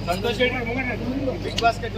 Santosh big basket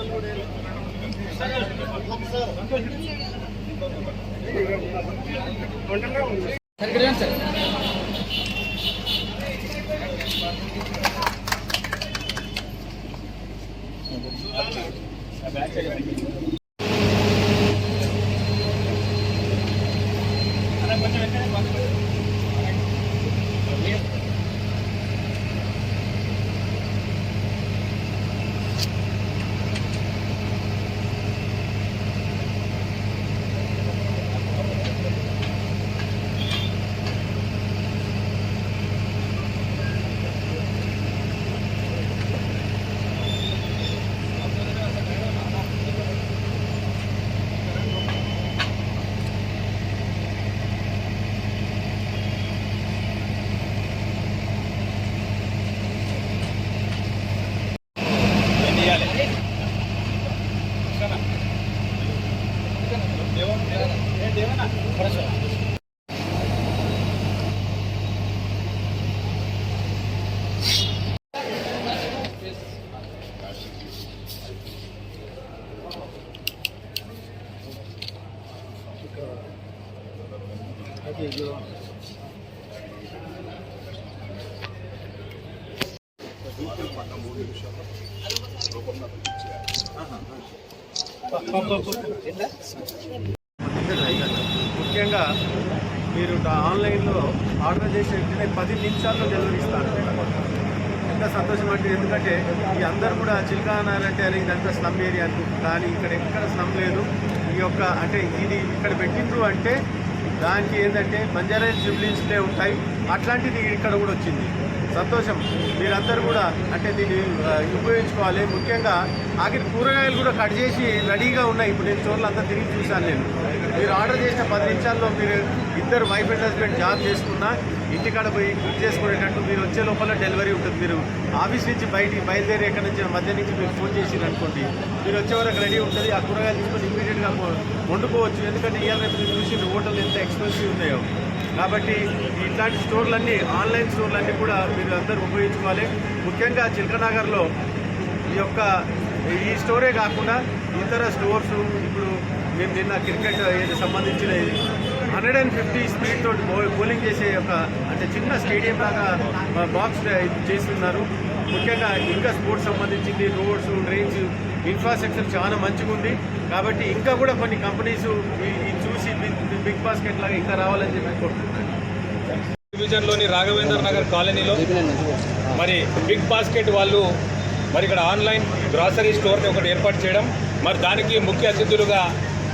ముఖ్యంగా మీరు ఆన్లైన్లో ఆర్డర్ చేసే వెంటనే 10 నిమిషాల్లో డెలివరీ ఇస్తాను. ఎంత సంతోషం అంటే, ఎందుకంటే ఈ అందరూ కూడా చిల్కానగర్ అంటే ఇదంతా స్లమ్ ఏరియా అనుకుంటుంది, కానీ ఇక్కడ ఎక్కడ స్లమ్ లేదు. ఈ యొక్క అంటే ఇది ఇక్కడ పెట్టిండ్రు అంటే దానికి ఏంటంటే బంజారాహిల్స్ జూబ్లీహిల్స్లే ఉంటాయి, అట్లాంటిది ఇక్కడ కూడా వచ్చింది. సంతోషం. మీరందరూ కూడా అంటే దీన్ని ఉపయోగించుకోవాలి. ముఖ్యంగా ఆఖరి కూరగాయలు కూడా కట్ చేసి రెడీగా ఉన్నాయి. ఇప్పుడు నేను చోట్ల అంతా తిరిగి చూశాను. మీరు ఆర్డర్ చేసిన 10 నిమిషాల్లో మీరు ఇద్దరు వైఫ్ అండ్ హస్బెండ్ జాబ్ చేసుకున్నా ఇంటికాడ పోయి కుక్ చేసుకునేటట్టు మీరు వచ్చే లోపల డెలివరీ ఉంటుంది. మీరు ఆఫీస్ నుంచి బయలుదేరి ఎక్కడి నుంచి మధ్య నుంచి మీరు ఫోన్ చేసిరు అనుకోండి, మీరు వచ్చే వరకు రెడీ ఉంటుంది. ఆ కూరగాయలు తీసుకొని ఇమీడియట్గా వండుకోవచ్చు. ఎందుకంటే ఇవాళ రేపు మీరు చూసి హోటల్ ఎంత ఎక్స్పెన్సివ్ ఉన్నాయో. కాబట్టి ఇట్లాంటి స్టోర్లన్నీ, ఆన్లైన్ స్టోర్లన్నీ కూడా మీరు అందరూ ఉపయోగించుకోవాలి. ముఖ్యంగా చిల్కానగర్లో ఈ స్టోరే కాకుండా ఇతర స్టోర్స్, ఇప్పుడు మేము నిన్న క్రికెట్ సంబంధించిన 150 స్పీడ్ తోటి బౌలింగ్ చేసే అంటే చిన్న స్టేడియం లాగా బాక్స్ చేస్తున్నారు. ముఖ్యంగా ఇంకా స్పోర్ట్స్ సంబంధించింది రోడ్స్, డ్రైన్స్, ఇన్ఫ్రాస్ట్రక్చర్ చాలా మంచిగా ఉంది. కాబట్టి ఇంకా కూడా కొన్ని కంపెనీస్ చూసి బిగ్ బాస్కెట్ లాగా ఇంకా రావాలని చెప్పి కోరుకుంటున్నాను. డివిజన్లోని రాఘవేంద్ర నగర్ కాలనీలో మరి బిగ్ బాస్కెట్ వాళ్ళు మరి ఇక్కడ ఆన్లైన్ గ్రాసరీ స్టోర్ని ఒకటి ఏర్పాటు చేయడం, మరి దానికి ముఖ్య అతిథులుగా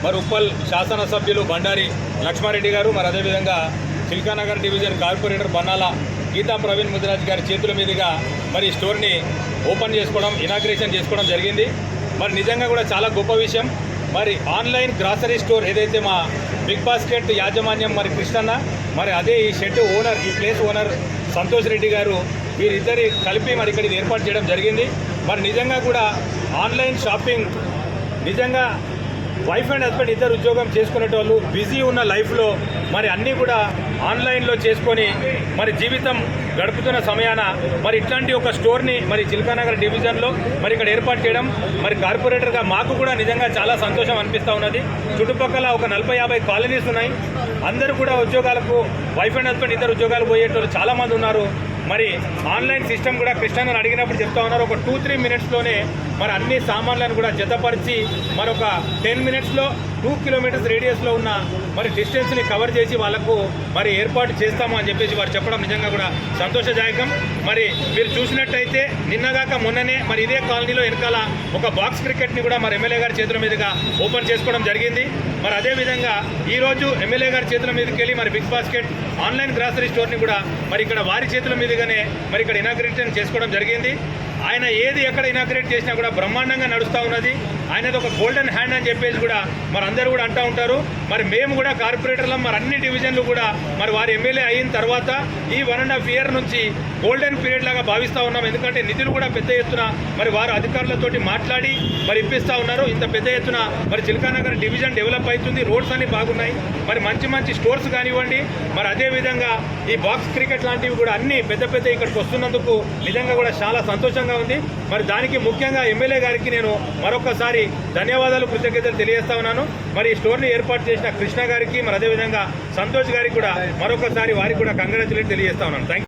మరి ఉప్పల్ శాసనసభ్యులు బండారి లక్ష్మారెడ్డి గారు, మరి అదేవిధంగా చిల్కానగర్ డివిజన్ కార్పొరేటర్ బన్నాల గీతా ప్రవీణ్ ముదిరాజ్ గారి చేతుల మీదుగా మరి స్టోర్ని ఓపెన్ చేసుకోవడం, ఇనాగ్రేషన్ చేసుకోవడం జరిగింది. మరి నిజంగా కూడా చాలా గొప్ప విషయం. మరి ఆన్లైన్ గ్రాసరీ స్టోర్ ఏదైతే మా బిగ్ బాస్కెట్ యాజమాన్యం మరి కృష్ణన్న, మరి అదే ఈ షెడ్ ఓనర్, ఈ ప్లేస్ ఓనర్ సంతోష్ రెడ్డి గారు, వీరిద్దరి కలిపి మరి ఇక్కడ ఇది ఏర్పాటు చేయడం జరిగింది. మరి నిజంగా కూడా ఆన్లైన్ షాపింగ్ నిజంగా వైఫ్ అండ్ హస్బెండ్ ఇద్దరు ఉద్యోగం చేసుకునేటోళ్ళు బిజీ ఉన్న లైఫ్లో మరి అన్నీ కూడా ఆన్లైన్లో చేసుకొని మరి జీవితం గడుపుతున్న సమయాన మరి ఇట్లాంటి ఒక స్టోర్ని మరి చిల్కానగర్ డివిజన్లో మరి ఇక్కడ ఏర్పాటు చేయడం మరి కార్పొరేటర్గా మాకు కూడా నిజంగా చాలా సంతోషం అనిపిస్తూ ఉన్నది. చుట్టుపక్కల ఒక 40-50 కాలనీస్ ఉన్నాయి. అందరూ కూడా ఉద్యోగాలకు వైఫ్ అండ్ హస్బెండ్ ఇద్దరు ఉద్యోగాలు పోయేటోళ్ళు చాలామంది ఉన్నారు. మరి ఆన్లైన్ సిస్టమ్ కూడా కృష్ణను అడిగినప్పుడు చెప్తా ఉన్నారు, ఒక 2-3 మినిట్స్లోనే మరి అన్ని సామాన్లను కూడా జతపరిచి మరొక 10 మినిట్స్లో 2 కిలోమీటర్స్ రేడియస్లో ఉన్న మరి డిస్టెన్స్ని కవర్ చేసి వాళ్ళకు మరి ఏర్పాటు చేస్తాము అని చెప్పేసి వారు చెప్పడం నిజంగా కూడా సంతోషదాయకం. మరి మీరు చూసినట్టయితే నిన్నగాక మొన్ననే మరి ఇదే కాలనీలో వెనకాల ఒక బాక్స్ క్రికెట్ని కూడా మరి ఎమ్మెల్యే గారి చేతుల మీదుగా ఓపెన్ చేసుకోవడం జరిగింది. మరి అదేవిధంగా ఈరోజు ఎమ్మెల్యే గారి చేతుల మీదకి వెళ్ళి మరి బిగ్ బాస్కెట్ ఆన్లైన్ గ్రాసరీ స్టోర్ని కూడా మరి ఇక్కడ వారి చేతుల మీదుగానే మరి ఇక్కడ ఇనాగ్రేషన్ చేసుకోవడం జరిగింది. ఆయన ఏది ఎక్కడ ఇనాగ్రేట్ చేసినా కూడా బ్రహ్మాండంగా నడుస్తూ ఉన్నది. ఆయనది ఒక గోల్డెన్ హ్యాండ్ అని చెప్పేసి కూడా మరి అందరూ కూడా అంటూ ఉంటారు. మరి మేము కూడా కార్పొరేటర్లం మరి అన్ని డివిజన్లు కూడా మరి వారు ఎమ్మెల్యే అయిన తర్వాత ఈ 1.5 ఇయర్ నుంచి గోల్డెన్ పీరియడ్ లాగా భావిస్తూ ఉన్నాం. ఎందుకంటే నిధులు కూడా పెద్ద ఎత్తున మరి వారు అధికారులతోటి మాట్లాడి మరి ఇప్పిస్తూ ఉన్నారు. ఇంత పెద్ద ఎత్తున మరి చిలకానగర్ డివిజన్ డెవలప్ అవుతుంది, రోడ్స్ అన్ని బాగున్నాయి, మరి మంచి మంచి స్టోర్స్ కానివ్వండి, మరి అదేవిధంగా ఈ బాక్స్ క్రికెట్ లాంటివి కూడా అన్ని పెద్ద పెద్ద ఇక్కడికి వస్తున్నందుకు నిజంగా కూడా చాలా సంతోషంగా ఉంది. మరి దానికి ముఖ్యంగా ఎమ్మెల్యే గారికి నేను మరొకసారి ధన్యవాదాలు, కృతజ్ఞతలు తెలియజేస్తా ఉన్నాను. మరి ఈ స్టోర్ని ఏర్పాటు చేసిన కృష్ణ గారికి మరి అదేవిధంగా సంతోష్ గారికి కూడా మరొకసారి వారికి కూడా కంగ్రాచులేట్ తెలియజేస్తా ఉన్నాను. Thank you.